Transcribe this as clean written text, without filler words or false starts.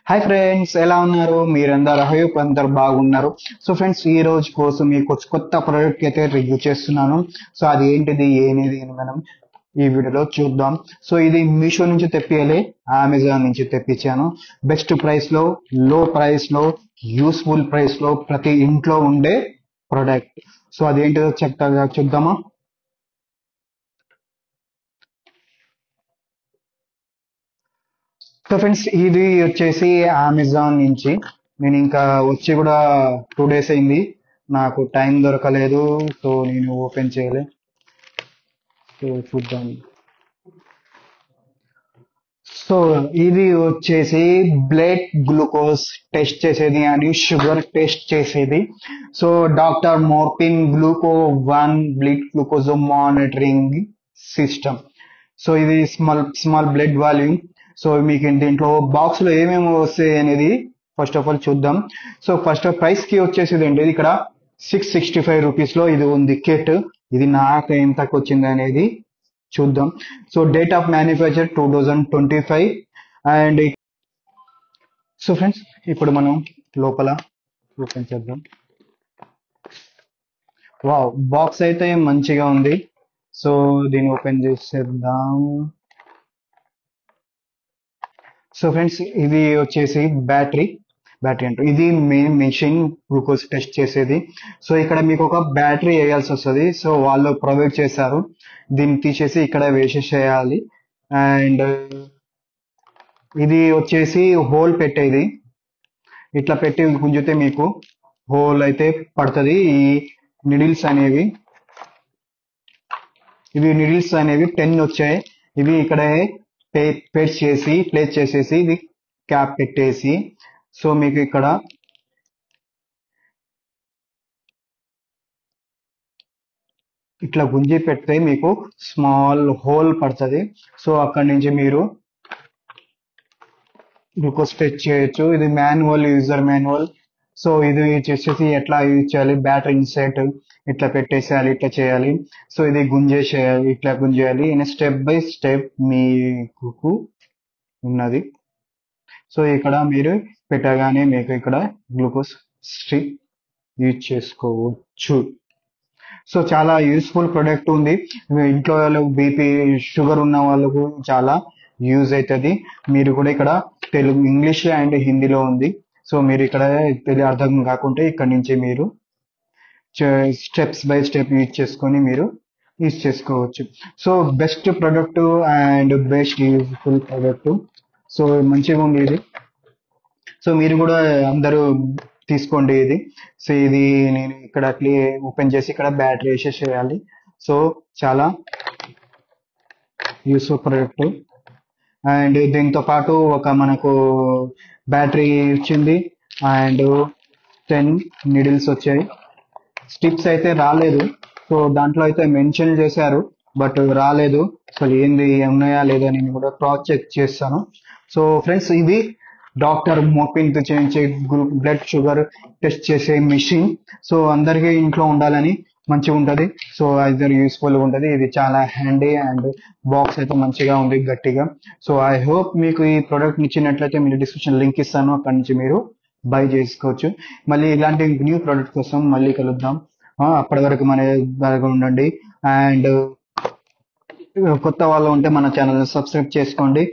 Hi friends, ఎలా ఉన్నారు? మీరందరూ హోప్ అందరు బాగున్నారు. సో ఫ్రెండ్స్, ఈ రోజు కోసం మీకు కొత్త ప్రోడక్ట్ అయితే రివ్యూ చేస్తున్నాను. సో అది ఏంటిది ఏనిది అని మనం ఈ వీడియోలో చూద్దాం. సో ఇది మీషో నుంచి తెప్పియాలి, అమెజాన్ నుంచి తెప్పించాను. బెస్ట్ ప్రైస్ లో, లో ప్రైస్ లో, యూస్ఫుల్ ప్రైస్ లో ప్రతి ఇంట్లో ఉండే ప్రోడక్ట్. సో అదేంటిదో చెప్తా చూద్దామా? సో ఫ్రెండ్స్, ఇది వచ్చేసి అమెజాన్ నుంచి. నేను ఇంకా వచ్చి కూడా 2 days అయింది. నాకు టైం దొరకలేదు, సో నేను ఓపెన్ చేయలే. సో చూద్దాం. సో ఇది వచ్చేసి బ్లడ్ గ్లూకోజ్ టెస్ట్ చేసేది అండ్ షుగర్ టెస్ట్ చేసేది. So doctor Morepen Gluco 1 blood glucose monitoring system. So ఇది small small blood volume. So మీకు దీంట్లో బాక్స్ లో ఏమేమి వస్తాయి అనేది ఫస్ట్ ఆఫ్ ఆల్ చూద్దాం. సో ఫస్ట్ ప్రైస్ కి వచ్చేసి ఏంటి, ఇక్కడ 665 రూపీస్ లో ఇది ఉంది కిట్. ఇది నాకు ఎంతకు వచ్చింది అనేది చూద్దాం. So date of manufacture 2025. And so friends, ఇప్పుడు మనం లోపల ఓపెన్ చేద్దాం. వావ్, బాక్స్ అయితే మంచిగా ఉంది. సో దీన్ని ఓపెన్ చేసేద్దాం. సో ఫ్రెండ్స్, ఇది వచ్చేసి బ్యాటరీ అంటారు. ఇది మెయిన్ మెషిన్ గ్లూకోజ్ టెస్ట్ చేసేది. సో ఇక్కడ మీకు ఒక బ్యాటరీ వేయాల్సి వస్తుంది. సో వాళ్ళు ప్రొవైడ్ చేశారు. దీన్ని తీసేసి ఇక్కడ వేసేసేయాలి. అండ్ ఇది వచ్చేసి హోల్ పెట్టేది. ఇట్లా పెట్టి గుంజితే మీకు హోల్ అయితే పడుతుంది. ఈ నిడిల్స్ అనేవి నిడిల్స్ అనేవి 10 వచ్చాయి. ఇవి ఇక్కడ ప్లేస్ చేసేసి ఇది క్యాప్ పెట్టేసి, సో మీకు ఇక్కడ ఇట్లా గుంజి పెడితే మీకు స్మాల్ హోల్ పడుతుంది. సో అక్కడి నుంచి మీరు గ్లూకోజ్ టెస్ట్ చేయొచ్చు. ఇది మాన్యువల్, యూజర్ మాన్యువల్. సో ఇది చేసేసి ఎట్లా యూజ్ చేయాలి, బ్యాటరీ ఇన్సెట్ ఇట్లా పెట్టేసేయాలి, ఇట్లా చేయాలి. సో ఇది గుంజేసేయాలి, ఇట్లా గుంజేయాలి. స్టెప్ బై స్టెప్ మీకు ఉన్నది. సో ఇక్కడ మీరు పెట్టగానే మీకు ఇక్కడ గ్లూకోజ్ స్ట్రిప్ యూజ్ చేసుకోవచ్చు. సో చాలా యూస్ఫుల్ ప్రొడక్ట్ ఉంది. ఇంట్లో బీపీ షుగర్ ఉన్న వాళ్ళకు చాలా యూజ్ అవుతుంది. మీరు కూడా ఇక్కడ తెలుగు, ఇంగ్లీష్ అండ్ హిందీలో ఉంది. సో మీరు ఇక్కడ అర్థం కాకుంటే ఇక్కడ నుంచి మీరు స్టెప్స్ బై స్టెప్ యూజ్ చేసుకోవచ్చు. So best product and best useful product. So మంచిగా ఉంది ఇది. సో మీరు కూడా అందరూ తీసుకోండి ఇది. సో ఇది నేను ఇక్కడ ఓపెన్ చేసి ఇక్కడ బ్యాటరీ వేసేసేయాలి. సో చాలా యూస్ఫుల్ ప్రొడక్ట్. అండ్ దీంతో పాటు ఒక మనకు బ్యాటరీ ఇచ్చింది అండ్ 10 నిడిల్స్ వచ్చాయి. స్టిప్స్ అయితే రాలేదు. సో దాంట్లో అయితే మెన్షన్ చేశారు, బట్ రాలేదు. అసలు ఏంది ఉన్నాయా లేదా నేను కూడా క్రాస్ చెక్ చేస్తాను. సో ఫ్రెండ్స్, ఇది డాక్టర్ మోపిన్ చేయించే బ్లడ్ షుగర్ టెస్ట్ చేసే మిషన్. సో అందరికీ ఇంట్లో ఉండాలని మంచిగా ఉంటది. సో అది యూస్ఫుల్ గా ఉంటది. ఇది చాలా హ్యాండీ అండ్ బాక్స్ అయితే మంచిగా ఉంది, గట్టిగా. సో ఐ హోప్ మీకు ఈ ప్రోడక్ట్ ఇచ్చినట్లయితే మీరు డిస్క్రిప్షన్ లింక్ ఇస్తాను, అక్కడి నుంచి మీరు బై చేసుకోవచ్చు. మళ్ళీ ఇలాంటి న్యూ ప్రోడక్ట్ కోసం మళ్ళీ కలుద్దాం. అప్పటి వరకు మన దగ్గర ఉండండి. అండ్ కొత్త వాళ్ళు ఉంటే మన ఛానల్ సబ్స్క్రైబ్ చేసుకోండి.